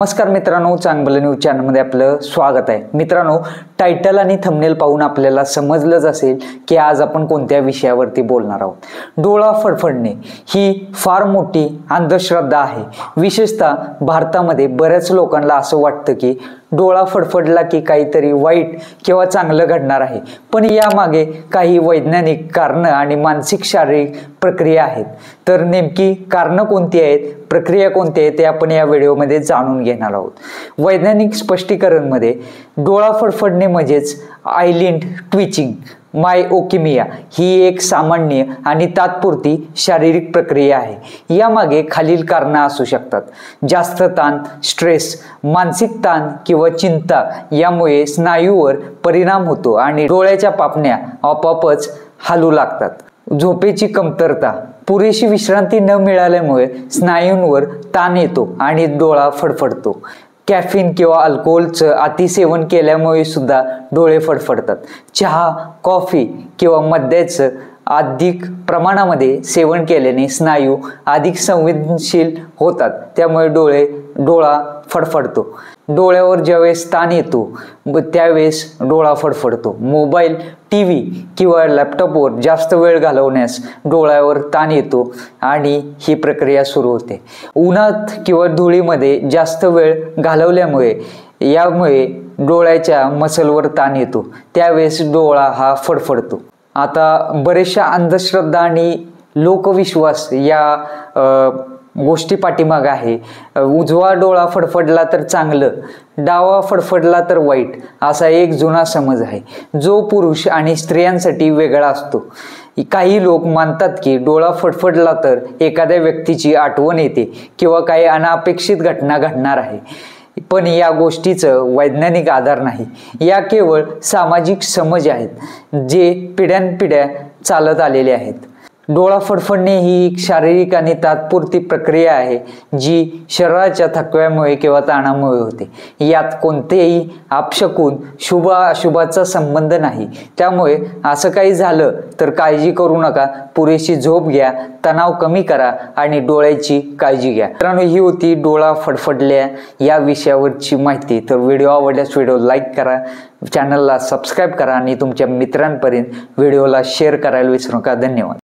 नमस्कार मित्रांनो, चांगलं न्यूज चॅनलमध्ये आपलं स्वागत आहे। मित्रांनो, टायटल आणि थंबनेल पाहून आपल्याला समजलंच असेल की आज आपण कोणत्या विषयावरती बोलणार आहोत। डोळा फडफडणे ही फार मोठी अंधश्रद्धा आहे। विशेषतः भारतामध्ये बऱ्याच लोकांना असं वाटतं की डोळा फडफडला की काहीतरी वाईट किंवा चांगलं घडणार आहे, पण यामागे काही वैज्ञानिक कारणं आणि मानसिक शारीरिक प्रक्रिया आहेत। तर नेमकी कारणं कोणती आहेत, प्रक्रिया कोणती आहे ते आपण या व्हिडिओमध्ये जाणून घेणार आहोत। वैज्ञानिक स्पष्टीकरणमध्ये डोळा फडफडणे म्हणजेच आयलिड ट्विचिंग मायोकिमिया ही एक सामान्य आणि तात्पुरती शारीरिक प्रक्रिया आहे। यामागे खालील कारणं असू शकतात। जास्त ताण, स्ट्रेस, मानसिक ताण किंवा चिंता यामुळे स्नायूवर परिणाम होतो आणि डोळ्याच्या पापण्या आपोआपच हलू लागतात। झोपेची कमतरता, पुरेशी विश्रांती न मिळाल्यामुळे स्नायूंवर ताण येतो आणि डोळा फडफडतो। कॅफीन किंवा अल्कोहोलचं अतिसेवन केल्यामुळे सुद्धा डोळे फडफडतात। चहा, कॉफी किंवा मद्याचं अधिक प्रमाणामध्ये सेवन केल्याने स्नायू अधिक संवेदनशील होतात, त्यामुळे डोळा फडफडतो। डोळ्यावर ज्यावेळेस ताण येतो त्यावेळेस डोळा फडफडतो। मोबाईल, टीव्ही किंवा लॅपटॉपवर जास्त वेळ घालवण्यास डोळ्यावर ताण येतो आणि ही प्रक्रिया सुरू होते। उन्हात किंवा धुळीमध्ये जास्त वेळ घालवल्यामुळे यामुळे डोळ्याच्या मसलवर ताण येतो, त्यावेळेस डोळा हा फडफडतो। आता बरेचशा अंधश्रद्धा आणि लोकविश्वास या गोष्टी पाठीमाग आहे। उजवा डोळा फडफडला तर चांगलं, डावा फडफडला तर वाईट, असा एक जुना समज आहे जो पुरुष आणि स्त्रियांसाठी वेगळा असतो। काही लोक मानतात की डोळा फडफडला तर एखाद्या व्यक्तीची आठवण येते किंवा काही अनपेक्षित घटना घडणार आहे, पण या गोष्टीचं वैज्ञानिक आधार नाही। या केवळ सामाजिक समज आहेत जे पिढ्यानपिढ्या चालत आलेले आहेत। डोळा फडफडणे ही एक शारीरिक आणि तात्पुरती प्रक्रिया आहे जी शरीराच्या थकव्यामुळे किंवा ताणामुळे होते। यात कोणतेही अपशकुन शुभ अशुभाचा संबंध नाही, त्यामुळे असं काही झालं तर काळजी करू नका। पुरेशी झोप घ्या, तणाव कमी करा आणि डोळ्याची काळजी घ्या। मित्रांनो, ही होती डोळा फडफडल्या या विषयावरची माहिती। तर व्हिडिओ आवडल्यास व्हिडिओ लाईक करा, चॅनलला सबस्क्राईब करा आणि तुमच्या मित्रांपर्यंत व्हिडिओला शेअर करायला विसरू नका। धन्यवाद।